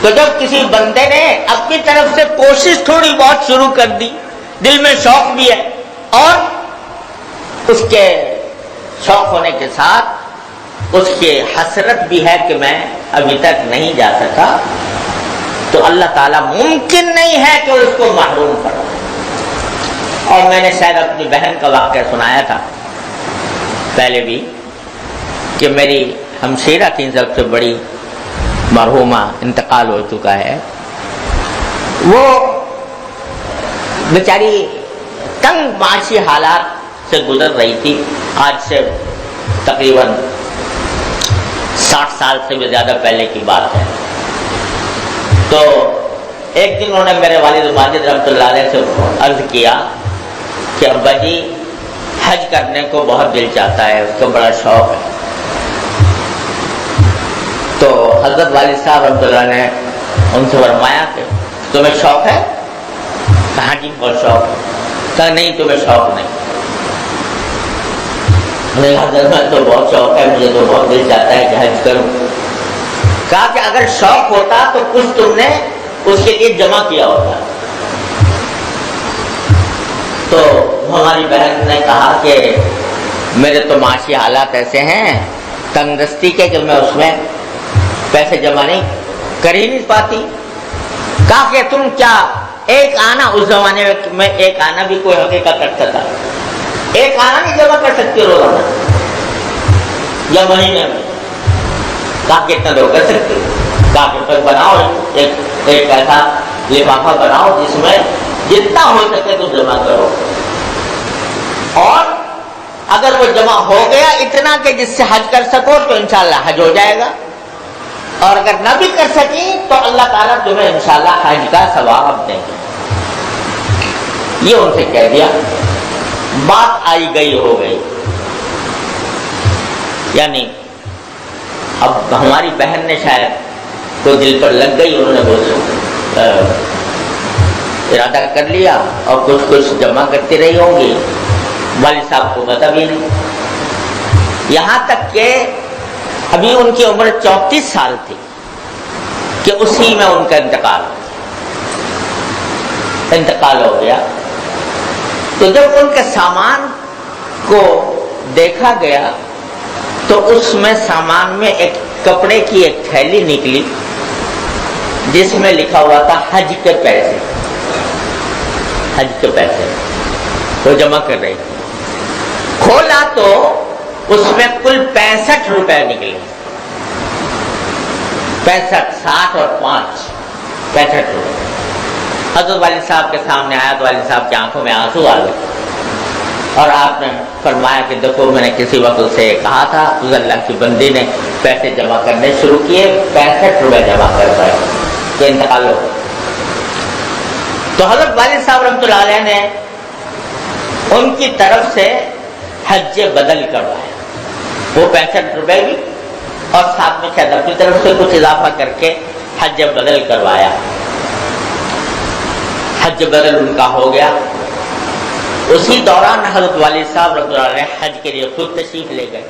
تو جب کسی بندے نے اپنی طرف سے کوشش تھوڑی بہت شروع کر دی، دل میں شوق بھی ہے اور اس کے شوق ہونے کے ساتھ اس کی حسرت بھی ہے کہ میں ابھی تک نہیں جا سکا، تو اللہ تعالیٰ ممکن نہیں ہے کہ اس کو محروم کرے۔ اور میں نے شاید اپنی بہن کا واقعہ سنایا تھا پہلے بھی کہ میری ہمشیرہ تھی، سب سے بڑی مرحومہ، انتقال ہو چکا ہے، وہ بیچاری تنگ معاشی حالات سے گزر رہی تھی۔ آج سے تقریباً 60 سال سے بھی زیادہ پہلے کی بات ہے۔ تو ایک دن انہوں نے میرے والد ماجد رحمۃ اللہ علیہ سے عرض کیا کہ ابا جی حج کرنے کو بہت دل چاہتا ہے، اس کو بڑا شوق ہے۔ تو حضرت والد صاحب رحمۃ اللہ نے ان سے فرمایا کہ تمہیں شوق ہے؟ کہا جی بہت شوق ہے۔ کہا نہیں تمہیں شوق نہیں۔ حضرت میں تو بہت شوق ہے، مجھے تو بہت دل چاہتا ہے کہ حج کروں۔ کہا کہ اگر شوق ہوتا تو کچھ تم نے اس کے لیے جمع کیا ہوتا۔ تو ہماری بہن نے کہا کہ میرے تو معاشی حالات ایسے ہیں تنگ دستی کے کہ میں اس میں پیسے جمع نہیں کر ہی نہیں پاتی۔ کہا کہ تم کیا ایک آنا، اس زمانے میں ایک آنا بھی کوئی حقیقت کرتا تھا، ایک آنا نہیں جمع کر سکتی روزانہ یا مہینے میں؟ کہا کہ اتنا لوگ کر سکتے۔ کہا کہ پھر بناؤ ایک ایسا لفافہ بناؤ جس میں جتنا ہو سکے تو جمع کرو، اور اگر وہ جمع ہو گیا اتنا کہ جس سے حج کر سکو تو انشاءاللہ حج ہو جائے گا، اور اگر نہ بھی کر سکی تو اللہ تعالیٰ تمہیں انشاءاللہ حج کا ثواب دیں گے۔ یہ ان سے کہہ دیا، بات آئی گئی ہو گئی۔ یعنی اب ہماری بہن نے شاید تو دل پر لگ گئی، انہوں نے وہ ارادہ کر لیا اور کچھ جمع کرتی رہی ہوں گی، والد صاحب کو پتہ بھی نہیں۔ یہاں تک کہ ابھی ان کی عمر 34 سال تھی کہ اسی میں ان کا انتقال ہو گیا۔ تو جب ان کے سامان کو دیکھا گیا تو اس میں سامان میں ایک کپڑے کی ایک تھیلی نکلی جس میں لکھا ہوا تھا حج کے پیسے، حج کے پیسے وہ جمع کر رہی تھی۔ کھولا تو اس میں کل 65 روپے نکلے، 65، 60 اور 5، 65 روپے۔ حضرت والد صاحب کے سامنے آیا تو والد صاحب کی آنکھوں میں آنسو آ گئے، اور آپ نے فرمایا کہ دیکھو میں نے کسی وقت سے کہا تھا، اس اللہ کی بندی نے پیسے جمع کرنے شروع کیے، 65 روپے جمع کر پائے کہ انتقال ہو۔ تو حضرت والد صاحب رحمۃ اللہ علیہ نے ان کی طرف سے حج بدل کروایا، وہ 65 روپے بھی اور ساتھ میں شاید اپنی طرف سے کچھ اضافہ کر کے حج بدل کروایا۔ حج بدل ان کا ہو گیا۔ اسی دوران حضرت والد صاحب رحمۃ اللہ علیہ حج کے لیے خود تشریف لے گئے۔